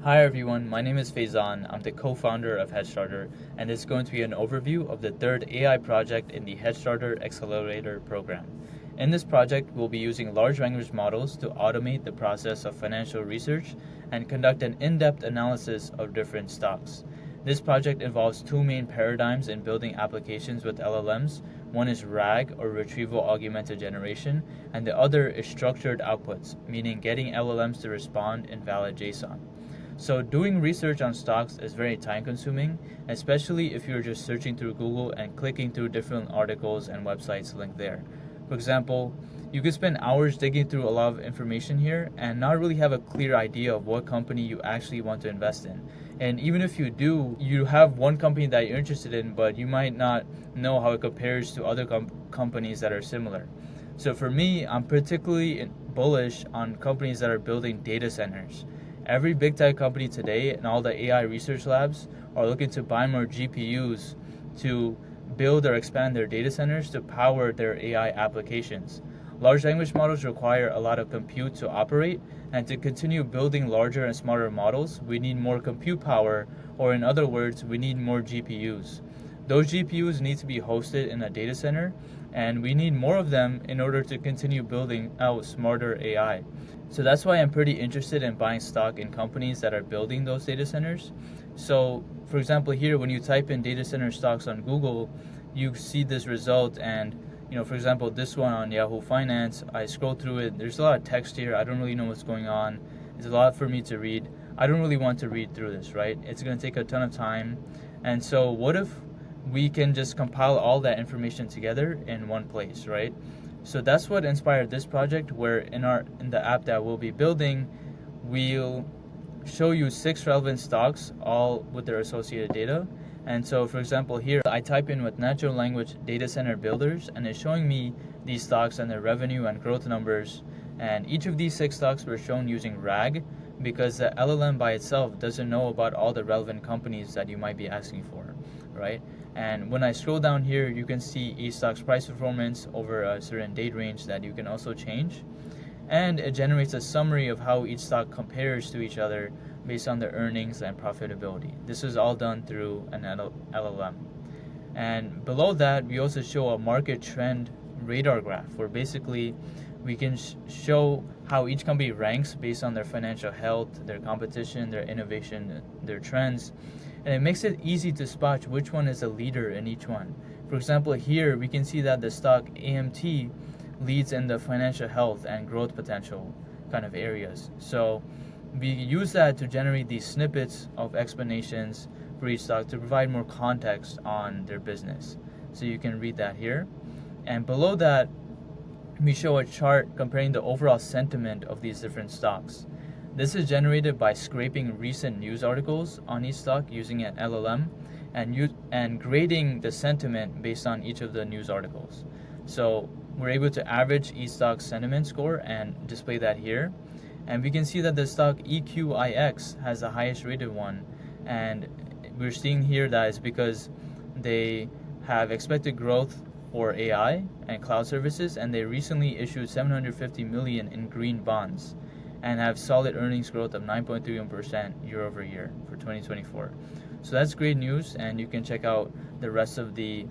Hi everyone, my name is Faizan. I'm the co-founder of Headstarter, and this is going to be an overview of the third AI project in the Headstarter Accelerator program. In this project, we'll be using large language models to automate the process of financial research and conduct an in-depth analysis of different stocks. This project involves two main paradigms in building applications with LLMs. One is RAG, or Retrieval Augmented Generation, and the other is structured outputs, meaning getting LLMs to respond in valid JSON. So doing research on stocks is very time consuming, especially if you're just searching through Google and clicking through different articles and websites linked there. For example, you could spend hours digging through a lot of information here and not really have a clear idea of what company you actually want to invest in. And even if you do, you have one company that you're interested in, but you might not know how it compares to other companies that are similar. So for me, I'm particularly bullish on companies that are building data centers. Every big tech company today and all the AI research labs are looking to buy more GPUs to build or expand their data centers to power their AI applications. Large language models require a lot of compute to operate, and to continue building larger and smarter models, we need more compute power, or in other words, we need more GPUs. Those GPUs need to be hosted in a data center, and we need more of them in order to continue building out smarter AI. So that's why I'm pretty interested in buying stock in companies that are building those data centers. So for example, here when you type in data center stocks on Google, you see this result, and for example, this one on Yahoo Finance, I scroll through it, there's a lot of text here, I don't really know what's going on, it's a lot for me to read. I don't really want to read through this, right? It's going to take a ton of time. And so what if we can just compile all that information together in one place, right? So that's what inspired this project, where in the app that we'll be building, we'll show you 6 relevant stocks, all with their associated data. And so for example here, I type in with natural language data center builders, and it's showing me these stocks and their revenue and growth numbers. And each of these 6 stocks were shown using RAG, because the LLM by itself doesn't know about all the relevant companies that you might be asking for, right? And when I scroll down here, you can see each stock's price performance over a certain date range that you can also change. And it generates a summary of how each stock compares to each other based on their earnings and profitability. This is all done through an LLM. And below that, we also show a market trend radar graph, where basically we can show how each company ranks based on their financial health, their competition, their innovation, their trends. And it makes it easy to spot which one is a leader in each one. For example, here we can see that the stock AMT leads in the financial health and growth potential kind of areas. So we use that to generate these snippets of explanations for each stock to provide more context on their business. So you can read that here. And below that, we show a chart comparing the overall sentiment of these different stocks. This is generated by scraping recent news articles on each stock using an LLM and grading the sentiment based on each of the news articles. So we're able to average each stock's sentiment score and display that here. And we can see that the stock EQIX has the highest rated one. And we're seeing here that it's because they have expected growth for AI and cloud services, and they recently issued $750 million in green bonds and have solid earnings growth of 9.31% year over year for 2024. So that's great news, and you can check out the rest of the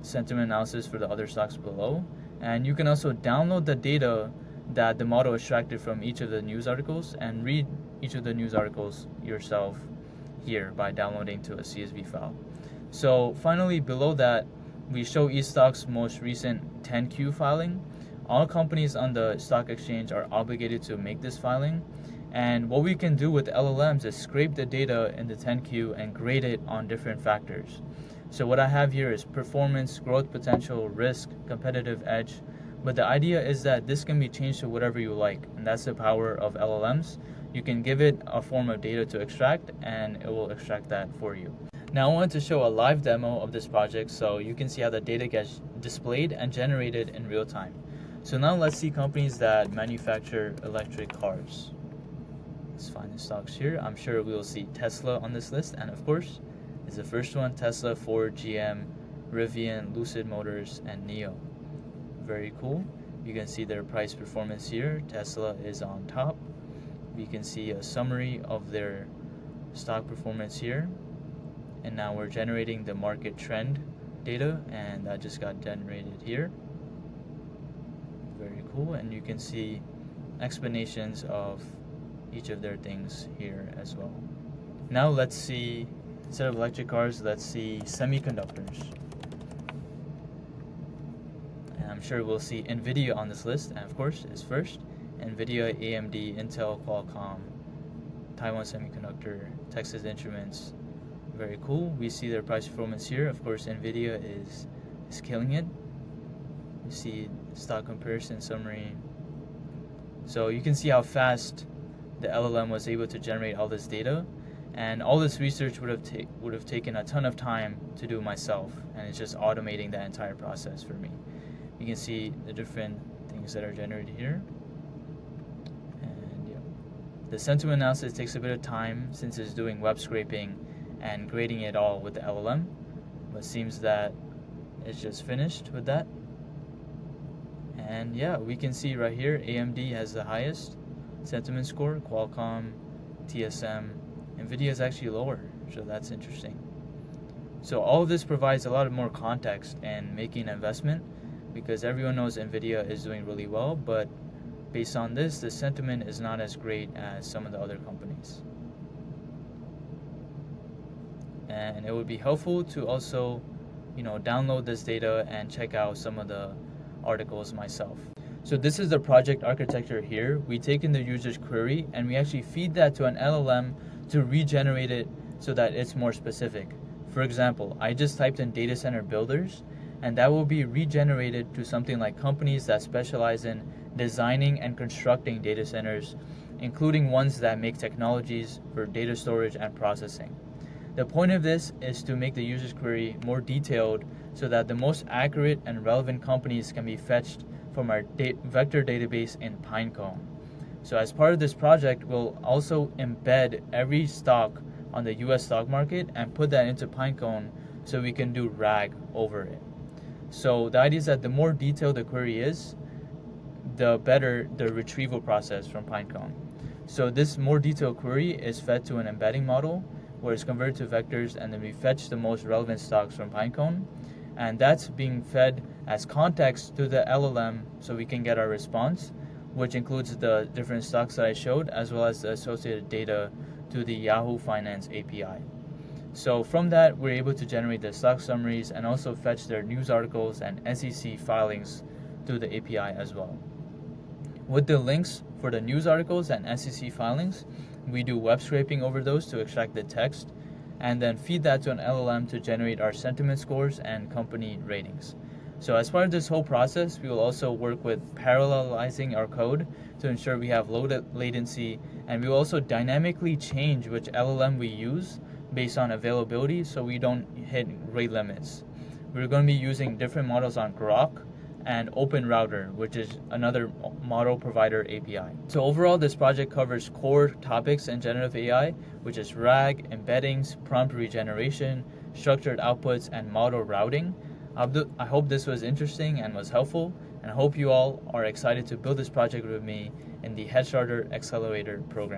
sentiment analysis for the other stocks below. And you can also download the data that the model extracted from each of the news articles and read each of the news articles yourself here by downloading to a CSV file. So finally, below that, we show each stock's most recent 10Q filing. All companies on the stock exchange are obligated to make this filing. And what we can do with LLMs is scrape the data in the 10Q and grade it on different factors. So what I have here is performance, growth potential, risk, competitive edge. But the idea is that this can be changed to whatever you like. And that's the power of LLMs. You can give it a form of data to extract, and it will extract that for you. Now I wanted to show a live demo of this project so you can see how the data gets displayed and generated in real time. So now let's see companies that manufacture electric cars. Let's find the stocks here. I'm sure we will see Tesla on this list, and of course, is the first one: Tesla, Ford, GM, Rivian, Lucid Motors, and NIO. Very cool. You can see their price performance here. Tesla is on top. We can see a summary of their stock performance here, and now we're generating the market trend data, and that just got generated here. Very cool. And you can see explanations of each of their things here as well. Now let's see, instead of electric cars, let's see semiconductors. And I'm sure we'll see NVIDIA on this list, and of course is first. NVIDIA, AMD, Intel, Qualcomm, Taiwan Semiconductor, Texas Instruments. Very cool. We see their price performance here. Of course, NVIDIA is killing it. You see stock comparison summary. So you can see how fast the LLM was able to generate all this data, and all this research would have taken a ton of time to do myself, and it's just automating that entire process for me. You can see the different things that are generated here. And yeah, the sentiment analysis takes a bit of time since it's doing web scraping and grading it all with the LLM, but it seems that it's just finished with that. And yeah, we can see right here AMD has the highest sentiment score, Qualcomm, TSM, NVIDIA is actually lower, so that's interesting. So all of this provides a lot of more context in making an investment, because everyone knows NVIDIA is doing really well, but based on this, the sentiment is not as great as some of the other companies. And it would be helpful to also, download this data and check out some of the articles myself. So this is the project architecture here. We take in the user's query and we actually feed that to an LLM to regenerate it so that it's more specific. For example, I just typed in data center builders, and that will be regenerated to something like companies that specialize in designing and constructing data centers, including ones that make technologies for data storage and processing. The point of this is to make the user's query more detailed so that the most accurate and relevant companies can be fetched from our vector database in Pinecone. So as part of this project, we'll also embed every stock on the US stock market and put that into Pinecone so we can do RAG over it. So the idea is that the more detailed the query is, the better the retrieval process from Pinecone. So this more detailed query is fed to an embedding model where it's converted to vectors, and then we fetch the most relevant stocks from Pinecone, and that's being fed as context to the LLM so we can get our response, which includes the different stocks that I showed, as well as the associated data to the Yahoo Finance API. So from that, we're able to generate the stock summaries and also fetch their news articles and SEC filings through the API as well. With the links for the news articles and SEC filings, we do web scraping over those to extract the text, and then feed that to an LLM to generate our sentiment scores and company ratings. So as part of this whole process, we will also work with parallelizing our code to ensure we have low latency, and we will also dynamically change which LLM we use based on availability so we don't hit rate limits. We're going to be using different models on Grok and OpenRouter, which is another model provider API. So overall, this project covers core topics in generative AI, which is RAG, embeddings, prompt regeneration, structured outputs, and model routing. I hope this was interesting and was helpful, and I hope you all are excited to build this project with me in the Headstarter Accelerator program.